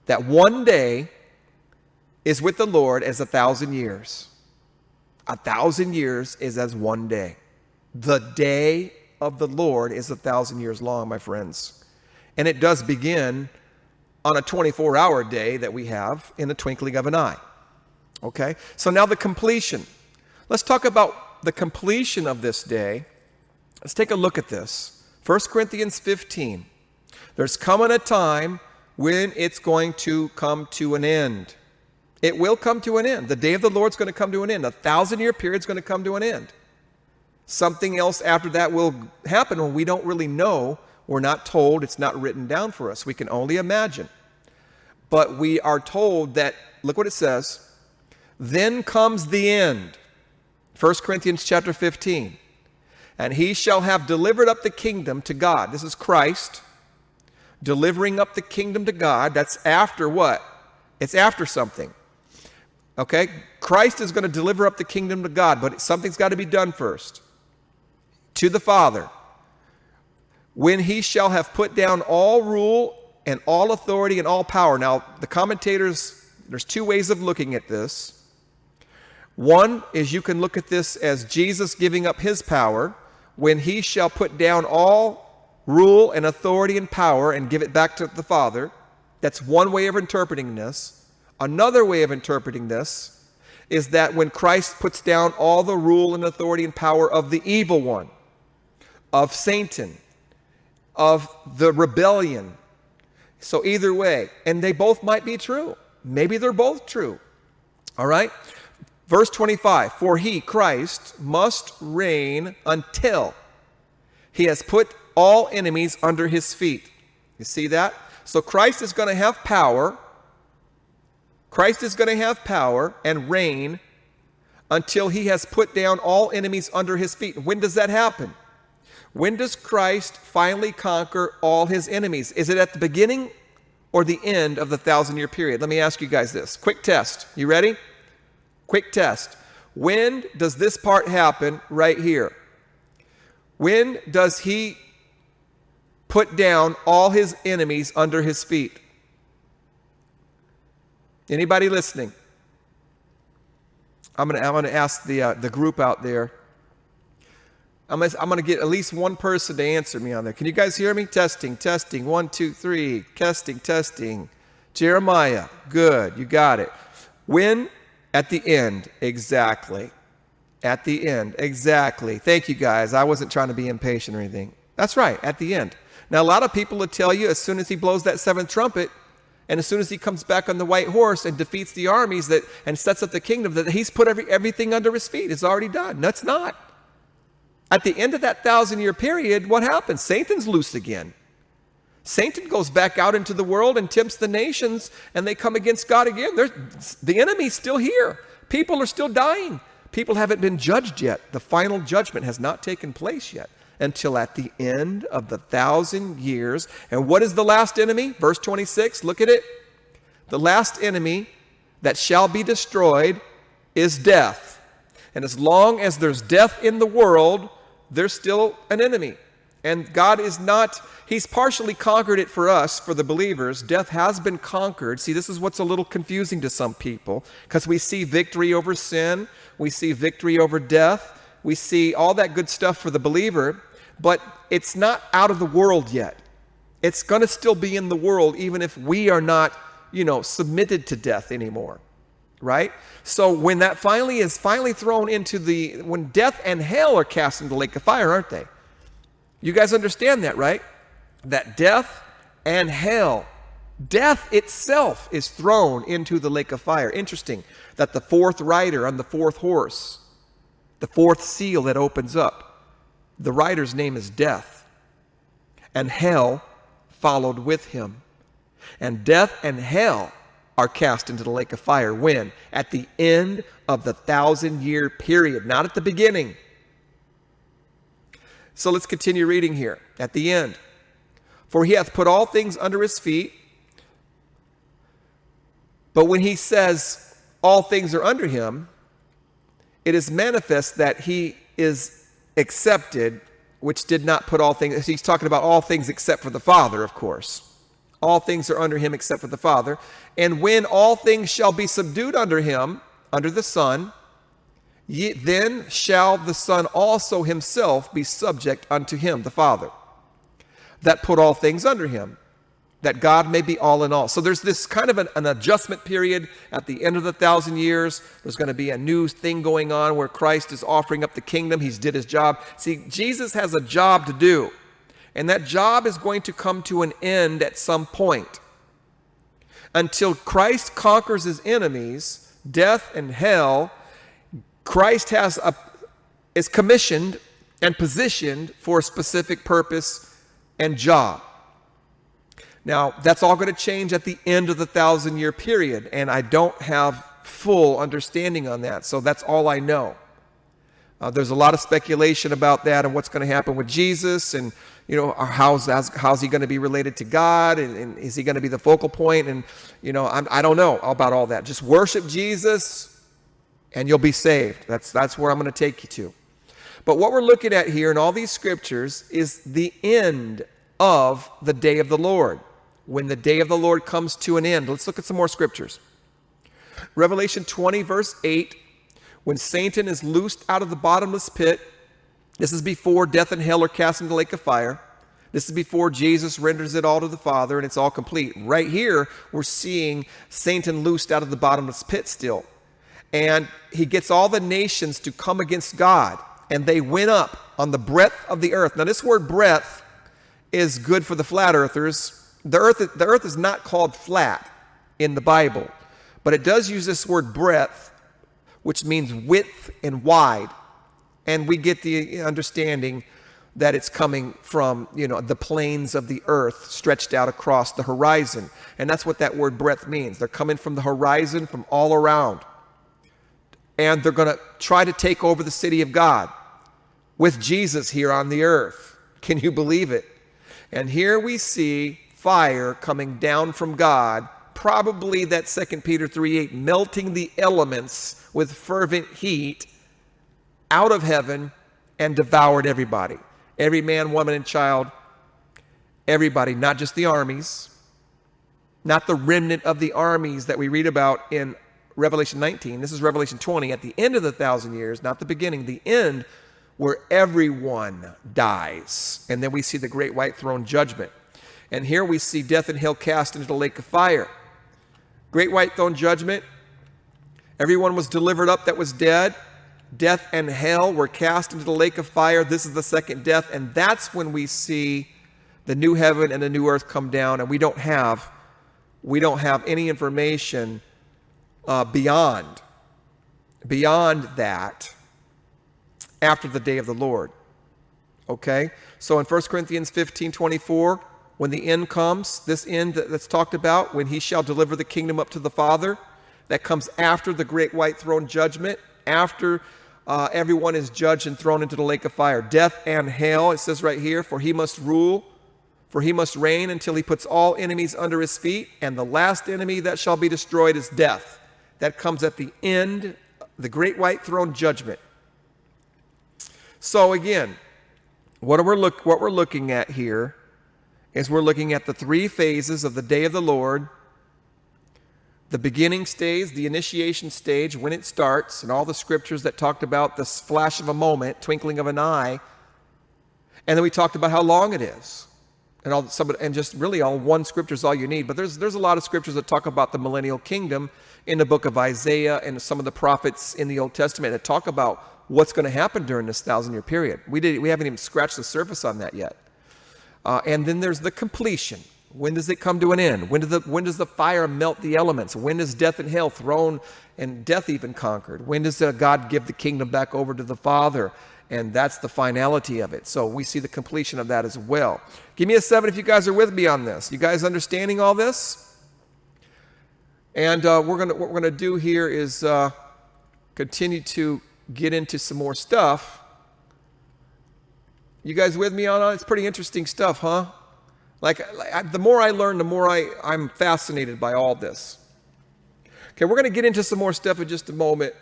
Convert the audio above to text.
that one day is with the Lord as 1,000 years. 1,000 years is as one day. The day of the Lord is 1,000 years long, my friends. And it does begin on a 24-hour day that we have in the twinkling of an eye. Okay? So now the completion. Let's talk about the completion of this day. Let's take a look at this. 1 Corinthians 15. There's coming a time when it's going to come to an end. It will come to an end. The day of the Lord's going to come to an end. 1,000-year period is going to come to an end. Something else after that will happen when we don't really know. We're not told. It's not written down for us. We can only imagine. But we are told that, look what it says, then comes the end. 1 Corinthians chapter 15. And he shall have delivered up the kingdom to God. This is Christ delivering up the kingdom to God. That's after what? It's after something. Okay? Christ is going to deliver up the kingdom to God, but something's got to be done first. To the Father. When he shall have put down all rule and all authority and all power. Now, the commentators, there's two ways of looking at this. One is you can look at this as Jesus giving up his power when he shall put down all rule and authority and power and give it back to the Father. That's one way of interpreting this. Another way of interpreting this is that when Christ puts down all the rule and authority and power of the evil one, of Satan, of the rebellion. So either way, and they both might be true. Maybe they're both true. All right? Verse 25, for he, Christ, must reign until he has put all enemies under his feet. You see that? So Christ is going to have power. Christ is going to have power and reign until he has put down all enemies under his feet. When does that happen? When does Christ finally conquer all his enemies? Is it at the beginning or the end of the 1,000-year period? Let me ask you guys this. Quick test. You ready? Quick test. When does this part happen right here? When does he put down all his enemies under his feet? Anybody listening? I'm gonna ask the group out there. I'm gonna get at least one person to answer me on there. Can you guys hear me? Testing, testing. 1, 2, 3. Testing, testing. Jeremiah, good. You got it. When? At the end, exactly. At the end, exactly. Thank you, guys. I wasn't trying to be impatient or anything. That's right, at the end. Now, a lot of people would tell you as soon as he blows that seventh trumpet, and as soon as he comes back on the white horse and defeats the armies and sets up the kingdom, that he's put everything under his feet. It's already done. That's not. At the end of that 1,000-year period, what happens? Satan's loose again. Satan goes back out into the world and tempts the nations, and they come against God again. The enemy's still here. People are still dying. People haven't been judged yet. The final judgment has not taken place yet until at the end of the 1,000 years. And what is the last enemy? Verse 26, look at it. The last enemy that shall be destroyed is death. And as long as there's death in the world, there's still an enemy. And God is not, he's partially conquered it for us, for the believers. Death has been conquered. See, this is what's a little confusing to some people, because we see victory over sin. We see victory over death. We see all that good stuff for the believer, but it's not out of the world yet. It's going to still be in the world, even if we are not, submitted to death anymore. Right? So when that finally is thrown into when death and hell are cast into the lake of fire, aren't they? You guys understand that, right? That death and hell, death itself is thrown into the lake of fire. Interesting that the fourth rider on the fourth horse, the fourth seal that opens up, the rider's name is Death. And hell followed with him. And death and hell are cast into the lake of fire. When? At the end of the 1,000-year period, not at the beginning. So let's continue reading here. At the end. For he hath put all things under his feet. But when he says all things are under him, it is manifest that he is accepted, which did not put all things. He's talking about all things except for the Father, of course. All things are under him except for the Father. And when all things shall be subdued under him, under the Son, then shall the Son also himself be subject unto him, the Father, that put all things under him, that God may be all in all. So there's this kind of an adjustment period at the end of the 1,000 years. There's going to be a new thing going on where Christ is offering up the kingdom. He's did his job. See, Jesus has a job to do, and that job is going to come to an end at some point. Until Christ conquers his enemies, death and hell, Christ is commissioned and positioned for a specific purpose and job. Now, that's all going to change at the end of the 1,000-year period, and I don't have full understanding on that, so that's all I know. There's a lot of speculation about that and what's going to happen with Jesus, and how's he going to be related to God, and is he going to be the focal point? And I don't know about all that. Just worship Jesus, and you'll be saved. That's where I'm going to take you to. But what we're looking at here in all these scriptures is the end of the day of the Lord. When the day of the Lord comes to an end. Let's look at some more scriptures. Revelation 20, verse 8. When Satan is loosed out of the bottomless pit, this is before death and hell are cast into the lake of fire. This is before Jesus renders it all to the Father and it's all complete. Right here, we're seeing Satan loosed out of the bottomless pit still. And he gets all the nations to come against God. And they went up on the breadth of the earth. Now, this word breadth is good for the flat earthers. The earth is not called flat in the Bible, but it does use this word breadth, which means width and wide. And we get the understanding that it's coming from, the plains of the earth stretched out across the horizon. And that's what that word breadth means. They're coming from the horizon, from all around. And they're going to try to take over the city of God with Jesus here on the earth. Can you believe it? And here we see fire coming down from God, probably that 2 Peter 3:8, melting the elements with fervent heat out of heaven and devoured everybody. Every man, woman, and child, everybody, not just the armies, not the remnant of the armies that we read about in Revelation 19. This is Revelation 20, at the end of the 1,000 years, not the beginning, the end, where everyone dies. And then we see the great white throne judgment. And here we see death and hell cast into the lake of fire. Great white throne judgment. Everyone was delivered up that was dead. Death and hell were cast into the lake of fire. This is the second death. And that's when we see the new heaven and the new earth come down. And we don't have any information beyond that after the day of the Lord. Okay? So in 1 Corinthians 15:24, when the end comes, this end that's talked about, when he shall deliver the kingdom up to the Father, that comes after the great white throne judgment, after everyone is judged and thrown into the lake of fire. Death and hell, it says right here, for he must rule, for he must reign until he puts all enemies under his feet, and the last enemy that shall be destroyed is death. That comes at the end, the great white throne judgment. So again, what we're looking at here is we're looking at the three phases of the day of the Lord. The beginning stage, the initiation stage, when it starts, and all the scriptures that talked about this flash of a moment, twinkling of an eye. And then we talked about how long it is. And just really all one scripture is all you need. But there's a lot of scriptures that talk about the millennial kingdom in the book of Isaiah and some of the prophets in the Old Testament that talk about what's going to happen during this 1,000-year period. We haven't even scratched the surface on that yet. And then there's the completion. When does it come to an end? When does the fire melt the elements? When is death and hell thrown and death even conquered? When does God give the kingdom back over to the Father? And that's the finality of it. So we see the completion of that as well. Give me a 7 if you guys are with me on this. You guys understanding all this? And what we're gonna do here is continue to get into some more stuff. You guys with me on it? It's pretty interesting stuff, huh? The more I learn, the more I'm fascinated by all this. Okay, we're going to get into some more stuff in just a moment.